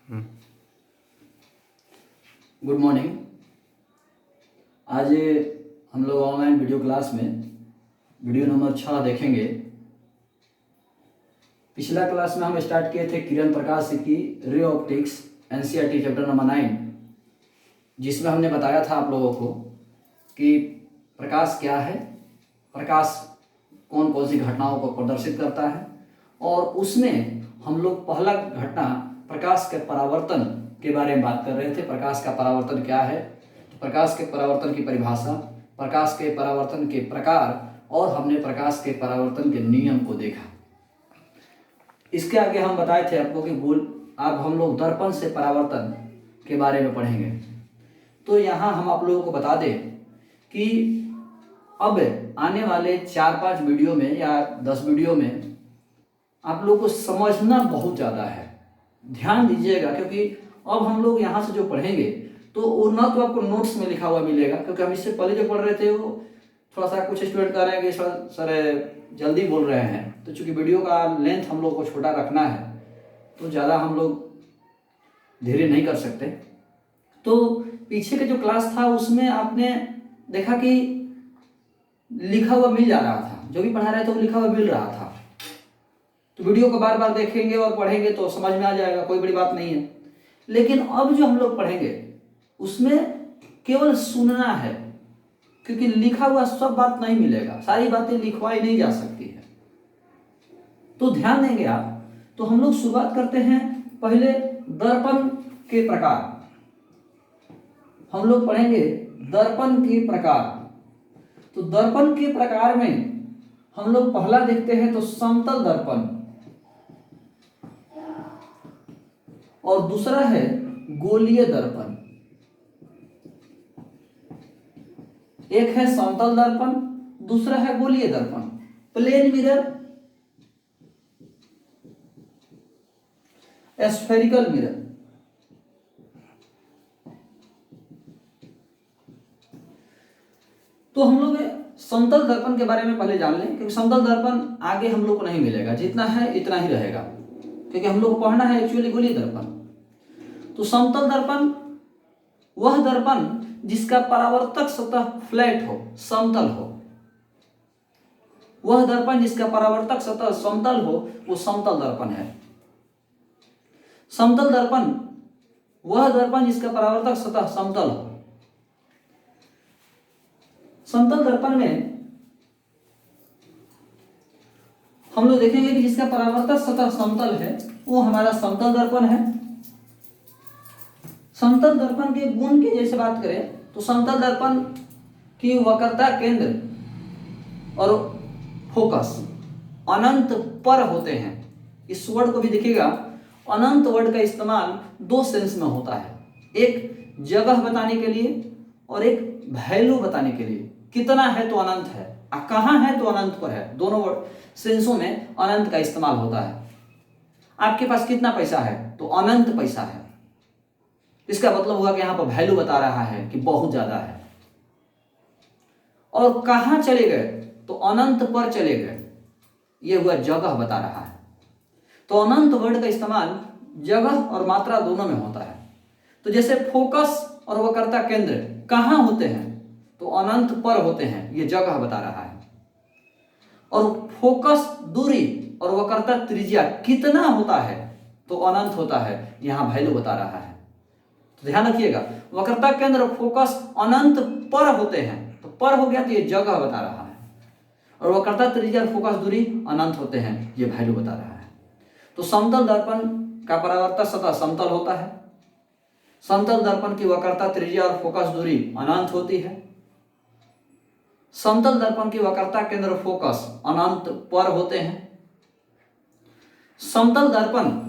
Good morning. आज हम लोग ऑनलाइन वीडियो क्लास में वीडियो नंबर 6 देखेंगे। पिछला क्लास में हम स्टार्ट किए थे किरण प्रकाश की ray optics NCERT chapter number 9, जिसमें हमने बताया था आप लोगों को कि प्रकाश क्या है, प्रकाश कौन कौन सी घटनाओं को प्रदर्शित करता है, और उसमें हम लोग पहला घटना प्रकाश के परावर्तन के बारे में बात कर रहे थे। प्रकाश का परावर्तन क्या है, तो प्रकाश के परावर्तन की परिभाषा, प्रकाश के परावर्तन के प्रकार, और हमने प्रकाश के परावर्तन के नियम को देखा। इसके आगे हम बताए थे आपको कि अब हम लोग दर्पण से परावर्तन के बारे में पढ़ेंगे। तो यहाँ हम आप लोगों को बता दें कि अब आने वाले 4-5 वीडियो में या 10 वीडियो में आप लोगों को समझना बहुत ज़्यादा है। ध्यान दीजिएगा, क्योंकि अब हम लोग यहाँ से जो पढ़ेंगे तो वो ना तो आपको नोट्स में लिखा हुआ मिलेगा, क्योंकि हम इससे पहले जो पढ़ रहे थे वो थोड़ा सा कुछ स्टूडेंट कह रहे हैं कि सर जल्दी बोल रहे हैं, तो चूंकि वीडियो का लेंथ हम लोग को छोटा रखना है तो ज़्यादा हम लोग धीरे नहीं कर सकते। तो पीछे का जो क्लास था उसमें आपने देखा कि लिखा हुआ मिल जा रहा था, जो भी पढ़ा रहे थे वो लिखा हुआ मिल रहा था। तो वीडियो को बार बार देखेंगे और पढ़ेंगे तो समझ में आ जाएगा, कोई बड़ी बात नहीं है। लेकिन अब जो हम लोग पढ़ेंगे उसमें केवल सुनना है, क्योंकि लिखा हुआ सब बात नहीं मिलेगा, सारी बातें लिखवाई नहीं जा सकती है। तो ध्यान देंगे आप। तो हम लोग शुरुआत करते हैं पहले दर्पण के प्रकार। हम लोग पढ़ेंगे दर्पण के प्रकार। तो दर्पण के प्रकार में हम लोग पहला देखते हैं तो समतल दर्पण, और दूसरा है गोलीय दर्पण। एक है समतल दर्पण, दूसरा है गोलीय दर्पण। Plane mirror, spherical mirror. तो हम लोग समतल दर्पण के बारे में पहले जान लें, क्योंकि समतल दर्पण आगे हम लोग को नहीं मिलेगा, जितना है इतना ही रहेगा, क्योंकि हम लोग को पढ़ना है एक्चुअली गोलीय दर्पण। तो समतल दर्पण वह दर्पण जिसका परावर्तक सतह फ्लैट हो, समतल हो। वह दर्पण जिसका परावर्तक सतह समतल हो वो समतल दर्पण है। समतल दर्पण वह दर्पण जिसका परावर्तक सतह समतल हो। समतल दर्पण में हम लोग देखेंगे कि जिसका परावर्तक सतह समतल है वो हमारा समतल दर्पण है। समतल दर्पण के गुण की जैसे बात करें तो समतल दर्पण की वक्रता केंद्र और फोकस अनंत पर होते हैं। इस वर्ड को भी देखिएगा, अनंत वर्ड का इस्तेमाल 2 सेंस में होता है, एक जगह बताने के लिए और एक वैल्यू बताने के लिए। कितना है तो अनंत है, कहाँ है तो अनंत पर है, दोनों सेंसों में अनंत का इस्तेमाल होता है। आपके पास कितना पैसा है तो अनंत पैसा है, इसका मतलब हुआ कि यहां पर वैल्यू बता रहा है कि बहुत ज्यादा है। और कहां चले गए तो अनंत पर चले गए, यह हुआ जगह बता रहा है। तो अनंत वर्ड का इस्तेमाल जगह और मात्रा दोनों में होता है। तो जैसे फोकस और वक्रता केंद्र कहां होते हैं तो अनंत पर होते हैं, यह जगह बता रहा है। और फोकस दूरी और वक्रता त्रिज्या कितना होता है तो अनंत होता है, यहां वैल्यू बता रहा है। तो ध्यान रखिएगा, वक्रता केंद्र और फोकस अनंत पर होते हैं, तो पर हो गया तो ये जगह बता रहा है, और वक्रता त्रिज्या और फोकस दूरी अनंत होते हैं, ये वैल्यू बता रहा है। तो समतल दर्पण का परावर्तक सतह समतल होता है। समतल दर्पण की वक्रता त्रिज्या और फोकस दूरी अनंत होती है। समतल दर्पण की वक्रता केंद्र और फोकस अनंत पर होते हैं। समतल दर्पण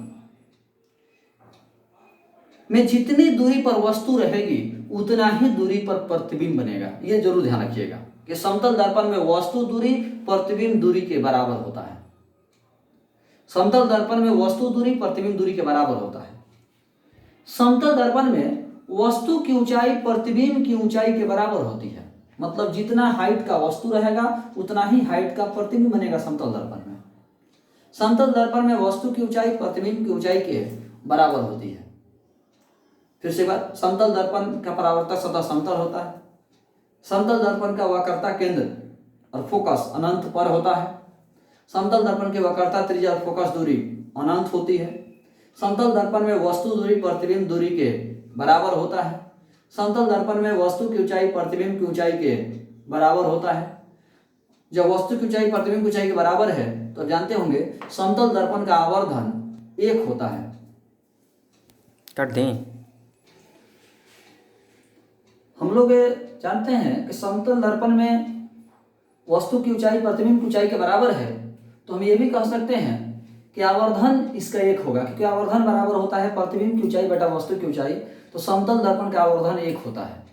में जितनी दूरी पर वस्तु रहेगी उतना ही दूरी पर प्रतिबिंब बनेगा। यह जरूर ध्यान रखिएगा कि समतल दर्पण में वस्तु दूरी प्रतिबिंब दूरी के बराबर होता है। समतल दर्पण में वस्तु दूरी प्रतिबिंब दूरी के बराबर होता है। समतल दर्पण में वस्तु की ऊंचाई प्रतिबिंब की ऊंचाई के बराबर होती है, मतलब जितना हाइट का वस्तु रहेगा उतना ही हाइट का प्रतिबिंब बनेगा समतल दर्पण में। समतल दर्पण में वस्तु की ऊंचाई प्रतिबिंब की ऊंचाई के बराबर होती है। फिर से बात, समतल दर्पण का परावर्तक सतह समतल होता है, समतल दर्पण का वक्रता केंद्र और फोकस अनंत पर होता है, समतल दर्पण की वक्रता त्रिज्या और फोकस दूरी अनंत होती है, समतल दर्पण में वस्तु दूरी प्रतिबिंब दूरी के बराबर होता है, समतल दर्पण में वस्तु की ऊंचाई प्रतिबिंब की ऊंचाई के बराबर होता है। जब वस्तु की ऊंचाई प्रतिबिंब की ऊंचाई के बराबर है तो जानते होंगे समतल दर्पण का आवर्धन 1 होता है। कर दें। हम लोग जानते हैं कि समतल दर्पण में वस्तु की ऊंचाई प्रतिबिंब की ऊंचाई के बराबर है, तो हम ये भी कह सकते हैं कि आवर्धन इसका 1 होगा, क्योंकि आवर्धन बराबर होता है प्रतिबिंब की ऊंचाई बटा वस्तु की ऊंचाई, तो समतल दर्पण का आवर्धन 1 होता है।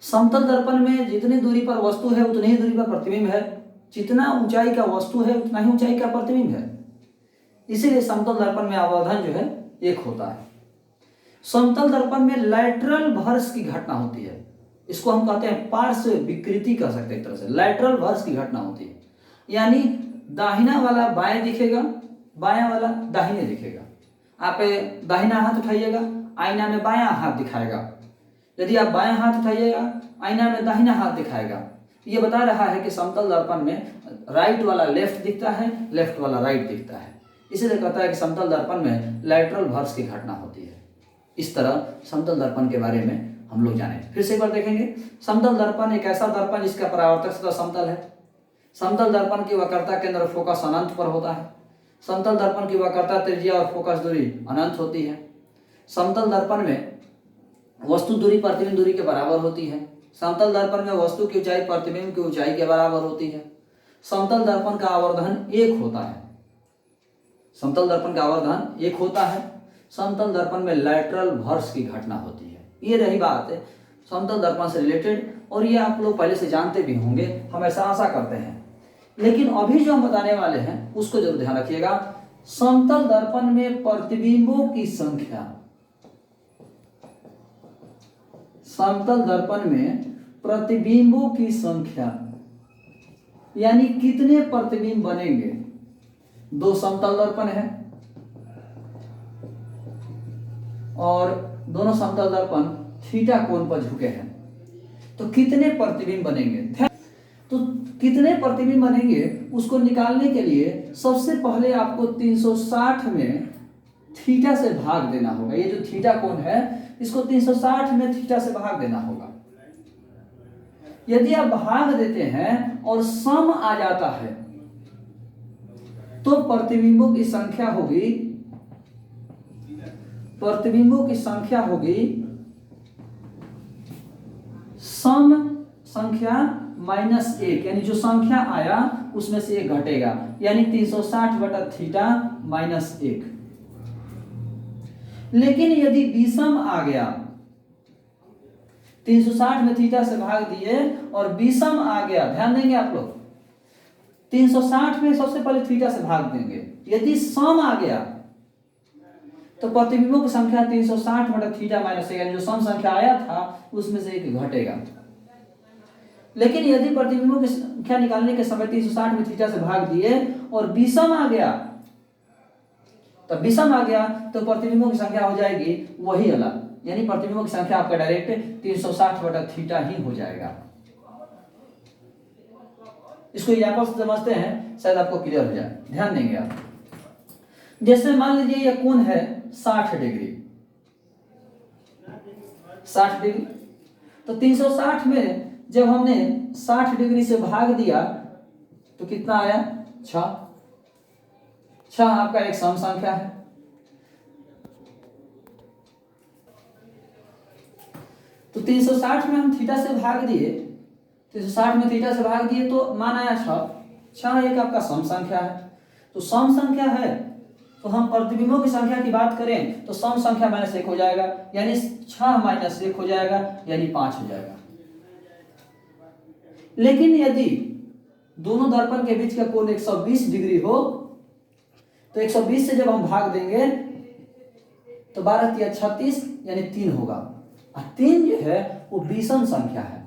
समतल दर्पण में जितनी दूरी पर वस्तु है उतनी ही दूरी पर प्रतिबिंब है, जितना ऊंचाई का वस्तु है उतना ही ऊंचाई का प्रतिबिंब है, इसीलिए समतल दर्पण में आवर्धन जो है 1 होता है। समतल दर्पण में लैटरल भर्स की घटना होती है, इसको हम कहते हैं पार्श्व विकृति कह सकते हैं, एक तरह से लैटरल भर्स की घटना होती है, यानी दाहिना वाला बाएं दिखेगा, बायां वाला दाहिने दिखेगा। आप दाहिना हाथ उठाइएगा, आईना में बायां हाथ दिखाएगा, यदि आप बायां हाथ उठाइएगा आईना में दाहिना हाथ दिखाएगा। ये बता रहा है कि समतल दर्पण में राइट वाला लेफ्ट दिखता है, लेफ्ट वाला राइट दिखता है, इसीलिए कहता है कि समतल दर्पण में लैटरल भर्स की घटना होती है। इस तरह समतल दर्पण के बारे में हम लोग जाने। फिर से एक बार देखेंगे, समतल दर्पण एक ऐसा दर्पण जिसका परावर्तक सतह समतल है, समतल दर्पण की वक्रता केंद्र और फोकस अनंत पर होता है, समतल दर्पण की वक्रता त्रिज्या और फोकस दूरी अनंत होती है, समतल दर्पण में वस्तु दूरी प्रतिबिंब दूरी के बराबर होती है, समतल दर्पण में वस्तु की ऊंचाई प्रतिबिंब की ऊंचाई के बराबर होती है, समतल दर्पण का आवर्धन 1 होता है, समतल दर्पण का आवर्धन 1 होता है, समतल दर्पण में लैटरल भर्स की घटना होती है। ये रही बात है समतल दर्पण से रिलेटेड, और ये आप लोग पहले से जानते भी होंगे, हम ऐसा आशा करते हैं। लेकिन अभी जो हम बताने वाले हैं उसको जरूर ध्यान रखिएगा। समतल दर्पण में प्रतिबिंबों की संख्या, समतल दर्पण में प्रतिबिंबों की संख्या यानी कितने प्रतिबिंब बनेंगे। 2 समतल दर्पण है और दोनों समतल दर्पण थीटा कोण पर झुके हैं, तो कितने प्रतिबिंब बनेंगे। तो कितने प्रतिबिंब बनेंगे उसको निकालने के लिए सबसे पहले आपको 360 में थीटा से भाग देना होगा। ये जो थीटा कोण है इसको 360 में थीटा से भाग देना होगा। यदि आप भाग देते हैं और सम आ जाता है तो प्रतिबिंबों की संख्या होगी, प्रतिबिंबों की संख्या होगी सम संख्या -1, यानी जो संख्या आया उसमें से 1 घटेगा, यानी 360 बटा थीटा -1। लेकिन यदि विषम आ गया, 360 में थीटा से भाग दिए और विषम आ गया, ध्यान देंगे आप लोग, 360 में सबसे पहले थीटा से भाग देंगे, यदि सम आ गया तो प्रतिबिंबों की संख्या 360 बटा थीटा -1, यानी जो सम संख्या आया था उसमें से 1 घटेगा। लेकिन यदि प्रतिबिंबों की संख्या निकालने के समय 360 में थीटा से भाग दिए और विषम आ गया, तो विषम आ गया तो प्रतिबिंबों की संख्या हो जाएगी वही अलग, यानी प्रतिबिंबों की संख्या आपका डायरेक्ट 360 बटा थीटा ही हो जाएगा। इसको एग्जांपल से समझते हैं, शायद आपको क्लियर हो जाए, ध्यान देंगे आप। जैसे मान लीजिए यह कोण है 60 डिग्री, 60 डिग्री, तो 360 में जब हमने 60 डिग्री से भाग दिया तो कितना आया, 6। 6 आपका एक सम संख्या है। तो 360 में हम थीटा से भाग दिए, 360 में थीटा से भाग दिए तो मान आया 6। 6 एक आपका सम संख्या है। तो सम संख्या है तो हम प्रतिबिंबों की संख्या की बात करें तो सम संख्या -1 हो जाएगा, यानी 6 -1 हो जाएगा, यानी 5 हो जाएगा। लेकिन यदि दोनों दर्पण के बीच का कोण 120 डिग्री हो तो 120 से जब हम भाग देंगे तो 12 × 36 यानी 3 होगा। और 3 जो है वो विषम संख्या है।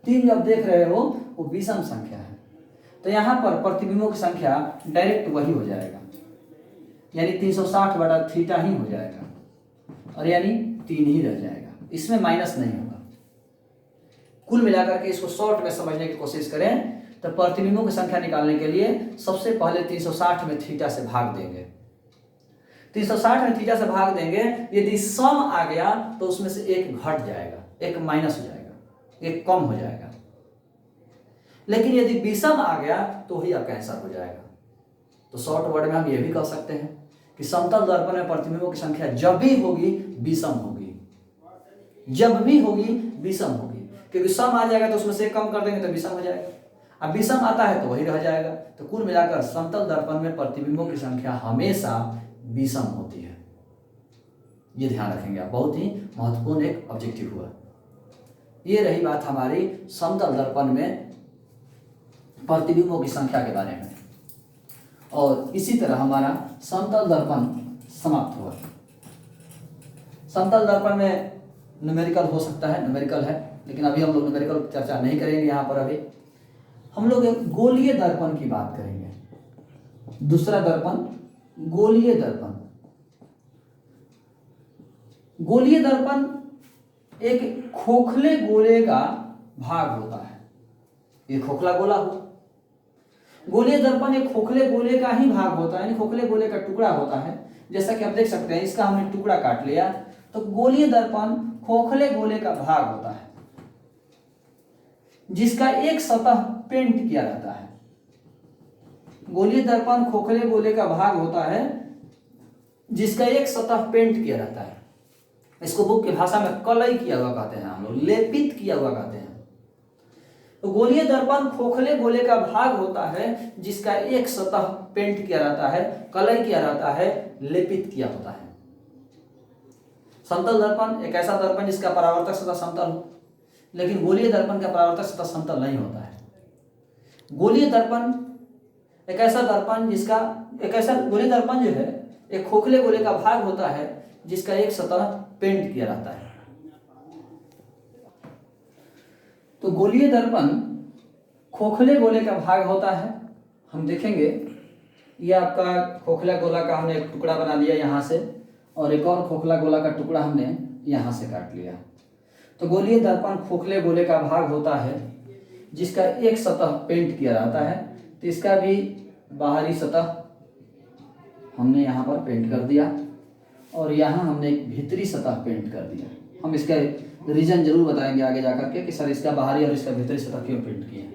3 जब देख रहे हो वो विषम संख्या है, तो यहां पर प्रतिबिंबों की संख्या डायरेक्ट वही हो जाएगा, यानी 360 बटा थीटा ही हो जाएगा। और यानी 3 ही रह जाएगा, इसमें माइनस नहीं होगा। कुल मिलाकर के इसको शॉर्ट में समझने की कोशिश करें तो प्रतिबिंबों की संख्या निकालने के लिए सबसे पहले 360 में थीटा से भाग देंगे। 360 में थीटा से भाग देंगे, यदि सम आ गया तो उसमें से एक घट जाएगा, एक माइनस हो जाएगा, एक कम हो जाएगा। लेकिन यदि विषम आ गया तो ही आपका आंसर हो जाएगा। तो शॉर्ट वर्ड में हम ये भी कह सकते हैं कि समतल दर्पण में प्रतिबिंबों की संख्या जब भी होगी विषम होगी, जब भी होगी विषम होगी, क्योंकि सम आ जाएगा तो उसमें से कम कर देंगे तो विषम हो जाएगा, अब विषम आता है तो वही रह जाएगा। तो कुल मिलाकर समतल दर्पण में प्रतिबिंबों की संख्या हमेशा विषम होती है, ये ध्यान रखेंगे आप, बहुत ही महत्वपूर्ण एक ऑब्जेक्टिव हुआ। ये रही बात हमारी समतल दर्पण में प्रतिबिंबों की संख्या के बारे में, और इसी तरह हमारा समतल दर्पण समाप्त हुआ। समतल दर्पण में न्यूमेरिकल हो सकता है, न्यूमेरिकल है, लेकिन अभी हम लोग न्यूमेरिकल चर्चा नहीं करेंगे यहाँ पर। अभी हम लोग एक गोलीय दर्पण की बात करेंगे। दूसरा दर्पण गोलीय दर्पण। गोलीय दर्पण एक खोखले गोले का भाग होता है, ये खोखला गोला हो। गोलीय दर्पण एक खोखले गोले का ही भाग होता है, यानी खोखले गोले का टुकड़ा होता है। जैसा कि आप देख सकते हैं, इसका हमने टुकड़ा काट लिया, तो गोलीय दर्पण खोखले गोले का भाग होता है जिसका एक सतह पेंट किया रहता है। गोलीय दर्पण खोखले गोले का भाग होता है जिसका एक सतह पेंट किया रहता है। इसको बुक की भाषा में कलई किया हुआ कहते हैं, हम लोग लेपित किया हुआ कहते हैं। तो गोलीय दर्पण खोखले गोले का भाग होता है जिसका एक सतह पेंट किया रहता है, कलई किया रहता है, लेपित किया होता है। समतल दर्पण एक ऐसा दर्पण जिसका परावर्तक सतह समतल हो, लेकिन गोलीय दर्पण का परावर्तक सतह समतल नहीं होता है। गोलीय दर्पण एक ऐसा दर्पण जिसका एक ऐसा गोलीय दर्पण जो है एक खोखले गोले का भाग होता है जिसका एक सतह पेंट किया रहता है। तो गोलीय दर्पण खोखले गोले का भाग होता है। हम देखेंगे ये आपका खोखला गोला का हमने एक टुकड़ा बना लिया यहाँ से, और एक और खोखला गोला का टुकड़ा हमने यहाँ से काट लिया। तो गोलीय दर्पण खोखले गोले का भाग होता है जिसका एक सतह पेंट किया रहता है। तो इसका भी बाहरी सतह हमने यहाँ पर पेंट कर दिया, और यहाँ हमने एक भीतरी सतह पेंट कर दिया। हम इसका रीजन जरूर बताएंगे आगे जाकर के कि सर इसका बाहरी और इसका भीतरी सतह क्यों पेंट किए।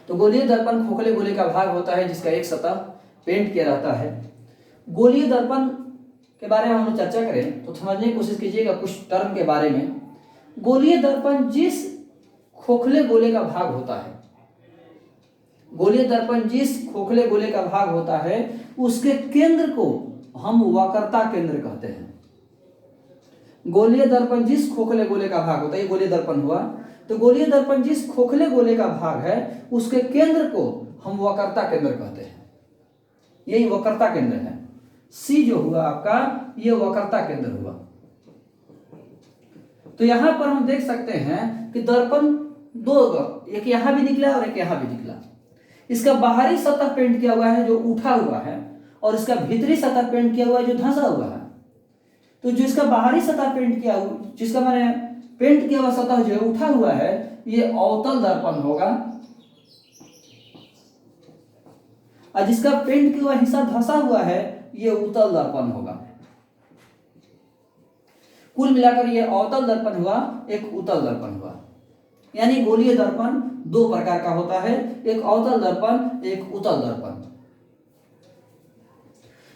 तो गोलीय दर्पण खोखले गोले का भाग होता है जिसका एक सतह पेंट किया रहता है। गोलीय दर्पण के बारे में हम लोग चर्चा करें तो समझने की कोशिश कीजिएगा कुछ टर्म के बारे में। गोलीय दर्पण जिस खोखले गोले का भाग होता है, गोलीय दर्पण जिस खोखले गोले का भाग होता है उसके केंद्र को हम वक्रता केंद्र कहते हैं। गोलीय दर्पण जिस खोखले गोले का भाग होता है, ये गोलीय दर्पण हुआ, तो गोलीय दर्पण जिस खोखले गोले का भाग है उसके केंद्र को हम वक्रता केंद्र कहते हैं। यही वक्रता केंद्र है। सी जो हुआ आपका, ये वक्रता केंद्र हुआ। तो यहां पर हम देख सकते हैं कि दर्पण दो, एक यहां भी निकला और एक यहां भी निकला। इसका बाहरी सतह पेंट किया हुआ है जो उठा हुआ है, और इसका भीतरी सतह पेंट किया हुआ है जो धंसा हुआ है। तो जिसका बाहरी सतह पेंट किया हुआ, जिसका मैंने पेंट किया हुआ सतह जो है उठा हुआ है, ये अवतल दर्पण होगा, और जिसका पेंट किया हुआ हिस्सा धंसा हुआ है ये उत्तल दर्पण होगा। कुल मिलाकर ये अवतल दर्पण हुआ, एक उत्तल दर्पण हुआ। यानी गोलीय दर्पण दो प्रकार का होता है, एक अवतल दर्पण, एक उत्तल दर्पण।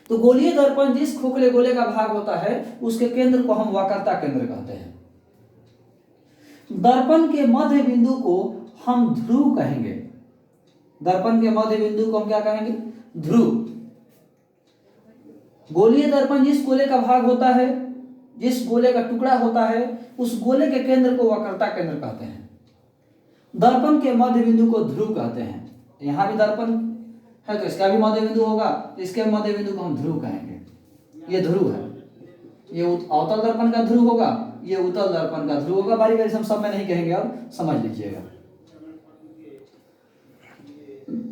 तो गोलीय दर्पण जिस खोखले गोले का भाग होता है उसके केंद्र को हम वक्रता केंद्र कहते हैं। दर्पण के मध्य बिंदु को हम ध्रुव कहेंगे। दर्पण के मध्य बिंदु को हम क्या कहेंगे? ध्रुव। गोलीय दर्पण जिस गोले का भाग होता है, जिस गोले का टुकड़ा होता है, उस गोले के केंद्र को वक्रता केंद्र कहते हैं। दर्पण के मध्य बिंदु को ध्रुव कहते हैं। यहां भी दर्पण है तो इसका भी मध्य बिंदु होगा, इसके मध्य बिंदु को हम ध्रुव कहेंगे। ये ध्रुव है, ये अवतल दर्पण का ध्रुव होगा, ये उत्तल दर्पण का ध्रुव होगा। बारी बारी हम सब में नहीं कहेंगे, और समझ लीजिएगा।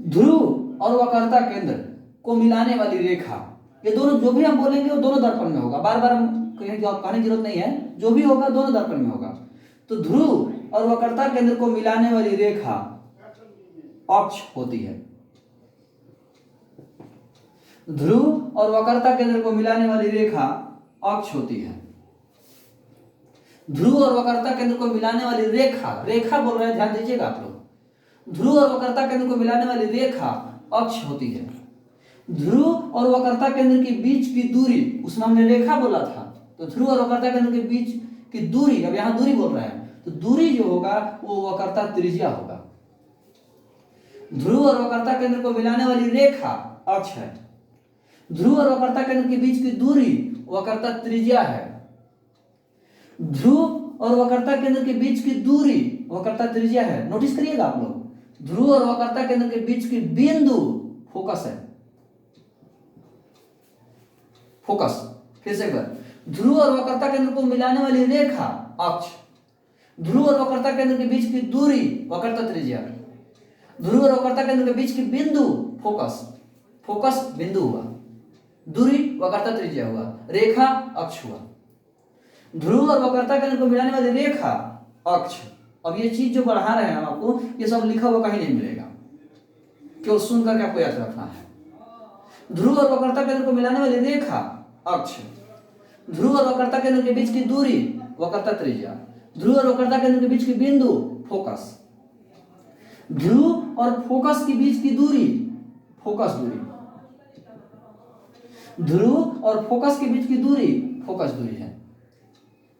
ध्रुव और वक्रता केंद्र को मिलाने वाली रेखा ये दोनों जो भी हम बोलेंगे वो दोनों दर्पण में होगा, बार बार हम कहने की जरूरत नहीं है, जो भी होगा दोनों दर्पण में होगा। तो ध्रुव और वक्रता केंद्र को मिलाने वाली रेखा अक्ष होती है। ध्रुव और वक्रता केंद्र को मिलाने वाली रेखा अक्ष होती है। ध्रुव और वक्रता केंद्र को मिलाने वाली रेखा, रेखा बोल रहे हैं, ध्यान दीजिएगा आप लोग। ध्रुव और वक्रता केंद्र को मिलाने वाली रेखा अक्ष होती है। ध्रुव और वक्रता केंद्र के बीच की दूरी, उसमें हमने रेखा बोला था, तो ध्रुव और वक्रता केंद्र के बीच की दूरी, अब यहां दूरी बोल रहे हैं, तो दूरी जो होगा वो वक्रता त्रिज्या होगा। ध्रुव और वक्रता केंद्र को मिलाने वाली रेखा अक्ष है। ध्रुव और वक्रता केंद्र के बीच की दूरी वक्रता त्रिज्या है। ध्रुव और वक्रता केंद्र के बीच की दूरी वक्रता त्रिज्या है। नोटिस करिएगा आप लोग, ध्रुव और वक्रता केंद्र के बीच की बिंदु फोकस है। फोकस, फिर से एक बार, ध्रुव और वक्रता केंद्र को मिलाने वाली रेखा अक्ष, ध्रुव और वक्रता केंद्र के बीच की दूरी वक्रता त्रिज्या, ध्रुव और वक्रता केंद्र के बीच की बिंदु फोकस, फोकस बिंदु हुआ, दूरी वक्रता त्रिज्या हुआ, रेखा अक्ष हुआ। ध्रुव और वक्रता केंद्र को मिलाने वाली रेखा अक्ष। अब ये चीज जो बढ़ा रहे हैं हम आपको, ये सब लिखा हुआ कहीं नहीं मिलेगा, केवल सुन करके आपको याद रखना है। ध्रुव और वक्रता केंद्र को मिलाने वाली रेखा अक्ष, ध्रुव और वक्रता केंद्र के बीच की दूरी वक्रता त्रिज्या, ध्रुव और वक्रता केंद्र के बीच की बिंदु फोकस, ध्रुव और फोकस के बीच की दूरी फोकस दूरी, ध्रुव और फोकस के बीच की दूरी फोकस दूरी है।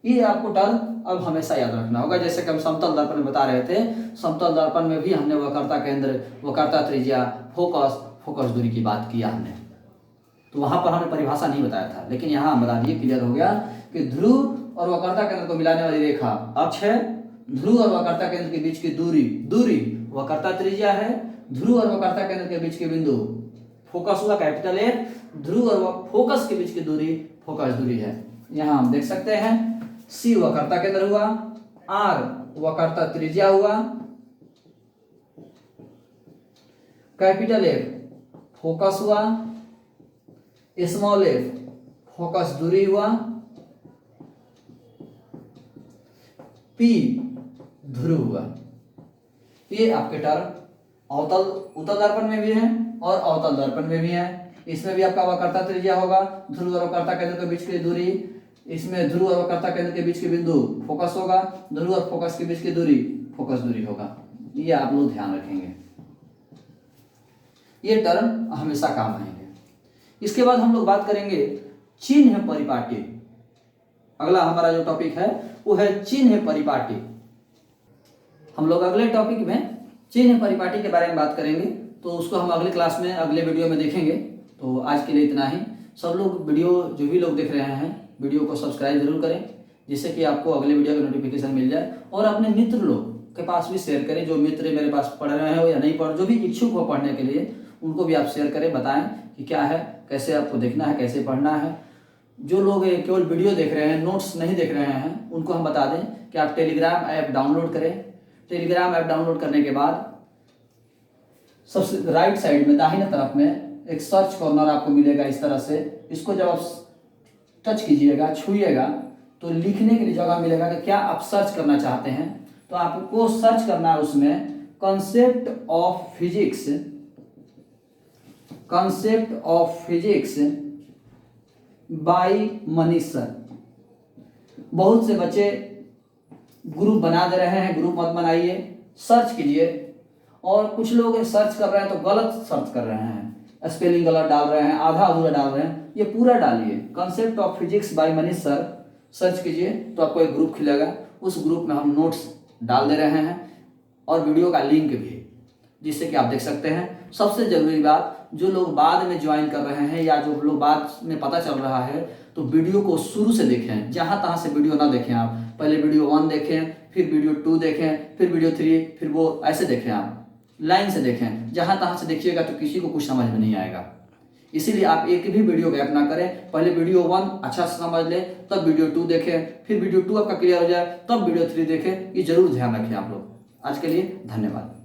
ये आपको टर्म अब हमेशा याद रखना होगा। जैसे कि हम समतल दर्पण में बता रहे थे, समतल दर्पण में भी हमने वक्रता केंद्र, वक्रता त्रिज्या, फोकस, फोकस दूरी की बात किया हमने, तो वहां पर हमने परिभाषा नहीं बताया था, लेकिन यहाँ हम बता दिए, क्लियर हो गया कि ध्रुव और वक्रता केंद्र को मिलाने वाली रेखा अक्ष है। ध्रुव और वक्रता केंद्र के बीच की दूरी, दूरी वक्रता त्रिज्या है। ध्रुव और वक्रता केंद्र के बीच की बिंदु फोकस हुआ, कैपिटल ए। ध्रुव और फोकस के बीच की दूरी फोकस दूरी है। यहाँ हम देख सकते हैं, सी वक्रता केंद्र हुआ, आर वक्रता त्रिज्या हुआ, कैपिटल एफ फोकस हुआ, स्मॉल एफ फोकस दूरी हुआ, पी ध्रुव हुआ। ये आपके टर्म अवतल, उत्तल दर्पण में भी है और अवतल दर्पण में भी है। इसमें भी आपका वक्रता त्रिज्या होगा, ध्रुव और वक्रता केंद्र के बीच की दूरी, इसमें ध्रुव और वक्रता केंद्र के बीच की बिंदु फोकस होगा, ध्रुव और फोकस के बीच की दूरी फोकस दूरी होगा। ये आप लोग ध्यान रखेंगे, ये टर्म हमेशा काम आएंगे। इसके बाद हम लोग बात करेंगे चिन्ह परिपाटी। अगला हमारा जो टॉपिक है वो है चिन्ह परिपाटी। हम लोग अगले टॉपिक में चिन्ह परिपाटी के बारे में बात करेंगे, तो उसको हम अगले क्लास में, अगले वीडियो में देखेंगे। तो आज के लिए इतना ही। सब लोग वीडियो, जो भी लोग देख रहे हैं, वीडियो को सब्सक्राइब जरूर करें, जिससे कि आपको अगले वीडियो का नोटिफिकेशन मिल जाए, और अपने मित्र लोग के पास भी शेयर करें। जो मित्र मेरे पास पढ़ रहे हो या नहीं पढ़, जो भी इच्छुक हो पढ़ने के लिए, उनको भी आप शेयर करें, बताएं कि क्या है, कैसे आपको देखना है, कैसे पढ़ना है। जो लोग केवल वीडियो देख रहे हैं, नोट्स नहीं देख रहे हैं, उनको हम बता दें कि आप टेलीग्राम ऐप डाउनलोड करें। टेलीग्राम ऐप डाउनलोड करने के बाद सबसे राइट साइड में दाहिने तरफ में एक सर्च कॉर्नर आपको मिलेगा इस तरह से। इसको जब आप टच कीजिएगा, छूइएगा, तो लिखने के लिए जगह मिलेगा कि क्या आप सर्च करना चाहते हैं। तो आपको सर्च करना है उसमें concept of physics, concept of physics bye Manish sir. बहुत से बच्चे ग्रुप बना दे रहे हैं, ग्रुप मत बनाइए, सर्च कीजिए। और कुछ लोग सर्च कर रहे हैं तो गलत सर्च कर रहे हैं, स्पेलिंग गलत डाल रहे हैं, आधा अधूरा डाल रहे हैं। ये पूरा डालिए, concept of physics bye Manish sir, search कीजिए तो आपको एक ग्रुप खिलेगा। उस ग्रुप में हम नोट्स डाल दे रहे हैं और वीडियो का लिंक भी, जिससे कि आप देख सकते हैं। सबसे जरूरी बात, जो लोग बाद में ज्वाइन कर रहे हैं या जो लोग बाद में पता चल रहा है, तो वीडियो को शुरू से देखें, जहां तहां से वीडियो ना देखें आप। पहले वीडियो 1 देखें, फिर वीडियो 2 देखें, फिर वीडियो 3, फिर वो ऐसे देखें, आप लाइन से देखें। जहां तहां से देखिएगा तो किसी को कुछ समझ में नहीं आएगा। इसीलिए आप एक भी वीडियो गैप ना करें। पहले वीडियो 1 अच्छा से समझ लें, तब वीडियो 2 देखें, फिर वीडियो 2 आपका क्लियर हो जाए, तब वीडियो 3 देखें। ये जरूर ध्यान रखें आप लोग। आज के लिए धन्यवाद।